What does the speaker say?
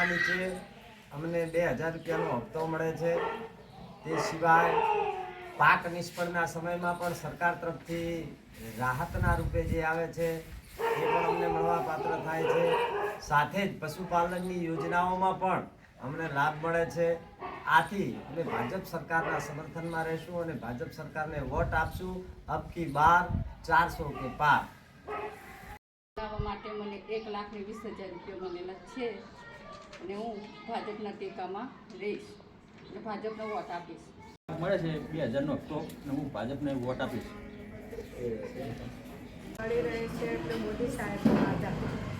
યોજના નીચે અમને 2000 રૂપિયાનો હપ્તો મળે છે। તે સિવાય પાક નિષ્ફળના સમયમાં પણ સરકાર તરફથી રાહતના રૂપે જે આવે છે એ પણ અમને મળવાપાત્ર થાય છે। સાથે જ પશુપાલનની યોજનાઓમાં પણ અમને લાભ મળે છે। આથી અમે ભાજપ સરકારના સમર્થનમાં રહીશું અને ભાજપ સરકારને વોટ આપશું। અબ કી બાર 400 કે પાર। માટે મને 1,20,000 રૂપિયા મળેલા છે અને હું ભાજપના ટેકામાં રહીશ અને ભાજપને વોટ આપીશ। મળે છે 2000નો હપ્તો અને હું ભાજપને વોટ આપીશ। મળી રહે છે એટલે મોદી સાહેબનો આભાર।